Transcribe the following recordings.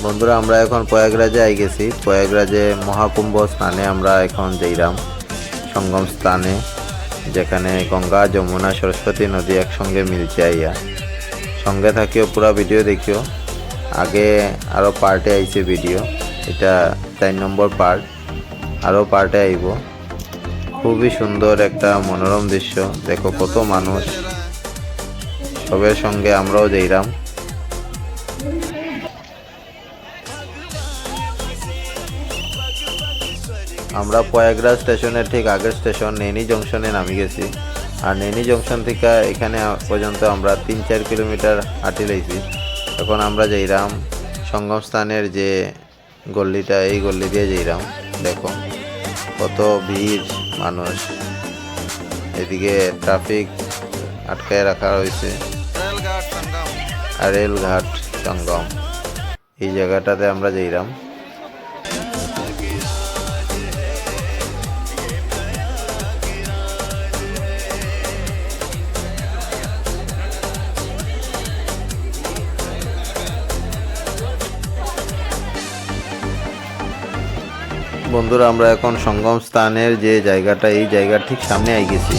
বন্ধুরা আমরা এখন প্রয়াগরাজে আই গেছি। প্রয়াগরাজে মহাকুম্ভ স্নানে আমরা এখন যাইরাম সঙ্গম স্থানে, যেখানে গঙ্গা যমুনা সরস্বতী নদী একসঙ্গে মিলছে আইয়া। সঙ্গে থাকিও, পুরা ভিডিও দেখিও। আগে আরও পার্টে আইছে ভিডিও, এটা 4 নম্বর পার্ট, আরও পার্টে আইব। খুবই সুন্দর একটা মনোরম দৃশ্য, দেখো কত মানুষ, সবের সঙ্গে আমরাও যাইরাম। আমরা প্রয়াগরাজ স্টেশনের ঠিক আগের স্টেশন নেনি জংশনে নামি গেছি। আর নেনি জংশন থেকে এখানে পর্যন্ত আমরা 3-4 কিলোমিটার হাঁটি লাইছি। এখন আমরা যাইরাম সঙ্গম স্থানের যে গল্লিটা, এই গল্লি দিয়ে যাইরাম। দেখো কত ভিড় মানুষ, এদিকে ট্রাফিক আটকায় রাখা হয়েছে। আর রেলঘাট সঙ্গম, এই জায়গাটাতে আমরা যাইরাম। বন্ধুরা আমরা এখন সঙ্গম স্থানের যে জায়গাটা, এই জায়গার ঠিক সামনে আই গেছি।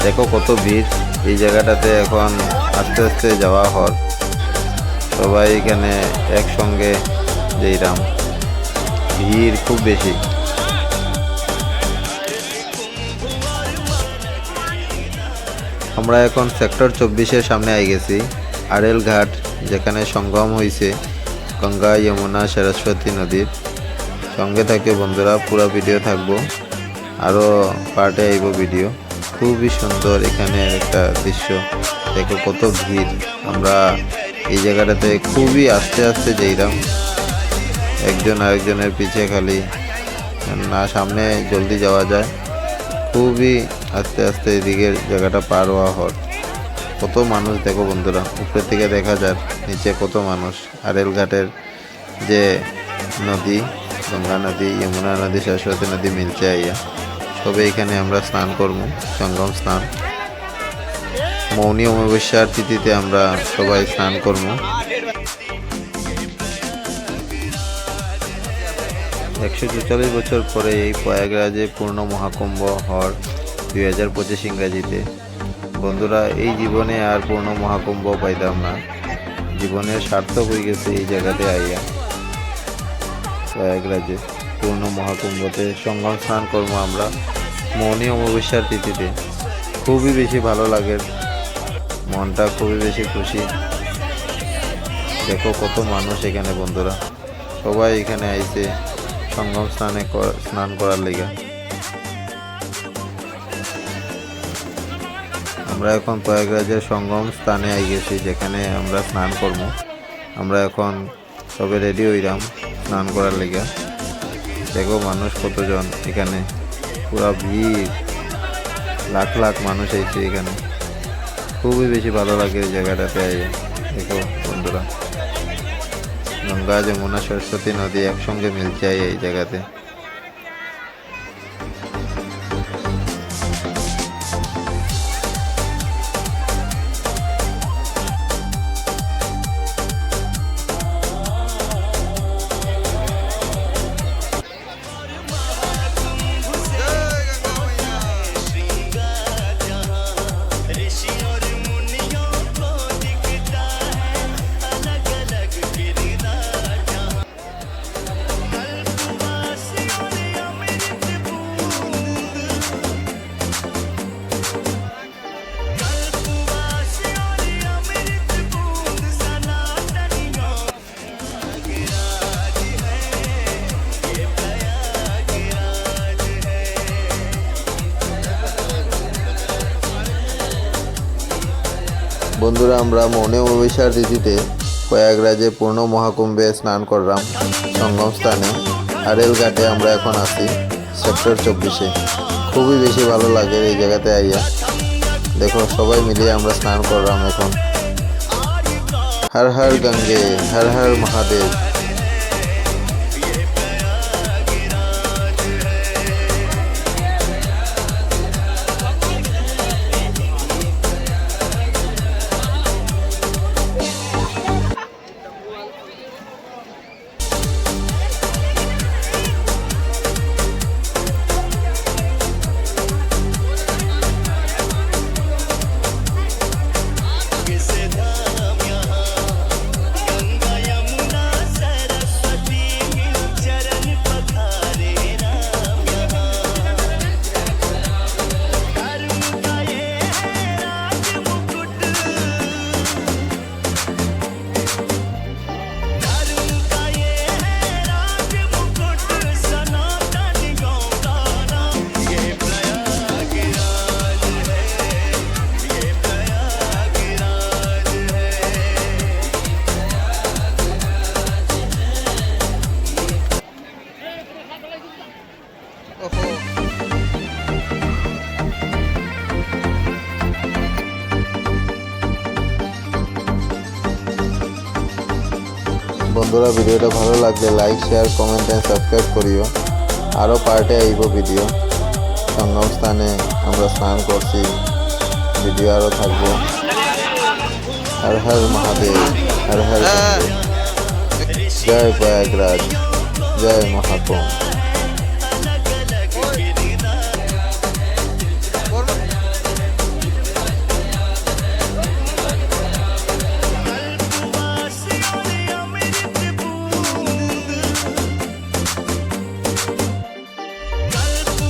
দেখো কত ভিড় এই জায়গাটাতে। এখন আস্তে আস্তে যাওয়া হয়, সবাই এখানে একসঙ্গে যাইরাম, ভিড় খুব বেশি। আমরা এখন সেক্টর 24-এর সামনে আই গেছি। আড়েল ঘাট, যেখানে সঙ্গম হয়েছে গঙ্গা যমুনা সরস্বতী নদীর। সঙ্গে থাকে বন্ধুরা, পুরো ভিডিও থাকবো, আরও পার্টে আইব ভিডিও। খুবই সুন্দর এখানে একটা দৃশ্য, দেখো কত ভিড়। আমরা এই জায়গাটাতে খুবই আস্তে আস্তে যাইরাম, একজন আরেকজনের পিছে, খালি না সামনে জলদি যাওয়া যায়, খুবই আস্তে আস্তে এদিকের জায়গাটা পার হওয়া হয়। কত মানুষ দেখো বন্ধুরা, উপরের থেকে দেখা যায় নিচে কত মানুষ। আর রেলঘাটের যে নদী, গঙ্গা নদী, যমুনা নদী, সরস্বতী নদী মিলছে আইয়া। তবে এখানে আমরা স্নান করব, সঙ্গম স্নান। মৌনী অমাবস্যার তিথিতে আমরা সবাই স্নান করব। 144 বছর পরে এই প্রয়াগরাজে পূর্ণ মহাকুম্ভ হয় 2025 ইংরাজিতে। বন্ধুরা এই জীবনে আর পূর্ণ মহাকুম্ভ পাইতাম না, জীবনের সার্থক হয়ে গেছে এই জায়গাতে আইয়া। প্রয়াগরাজে পূর্ণ মহাকুম্ভতে সঙ্গম স্নান করবো আমরা মৌনী অমাবস্যার তিথিতে। খুবই বেশি ভালো লাগে, মনটা খুবই বেশি খুশি। দেখো কত মানুষ এখানে বন্ধুরা, সবাই এখানে আইছে সঙ্গম স্নান করার লেগে। আমরা এখন প্রয়াগরাজের সঙ্গম স্থানে আই গেছি, যেখানে আমরা স্নান করব। আমরা এখন সবে রেডি হইলাম স্নান করার লেগে। দেখো মানুষ কতজন এখানে, পুরা ভিড়, লাখ লাখ মানুষ আইছে এখানে। খুবই বেশি ভালো লাগে এই জায়গাটাতে আইয়া। দেখো বন্ধুরা, গঙ্গা যমুনা সরস্বতী নদী একসঙ্গে মিলছে এই জায়গাতে। বন্ধুরা আমরা মৌনী অমাবস্যার তিথিতে প্রয়াগরাজে পূর্ণ মহাকুম্ভে স্নান করলাম সঙ্গম স্থানে। আর রেলঘাটে আমরা এখন আছি সেক্টর 24-এ। খুবই বেশি ভালো লাগে এই জায়গাতে আইয়া। দেখো সবাই মিলিয়ে আমরা স্নান করলাম এখন। হর হর গঙ্গে, হর হর মহাদেব। বন্ধুরা ভিডিওটা ভালো লাগলে like share comment and subscribe করিও। আরও পার্টে আইব ভিডিও। সঙ্গম স্থানে আমরা স্নান করছি, ভিডিও আরও থাকবো। হর হর মহাদেব, হর হর বন্দে। জয় প্রয়াগরাজ, জয় মহাকুম্ভ।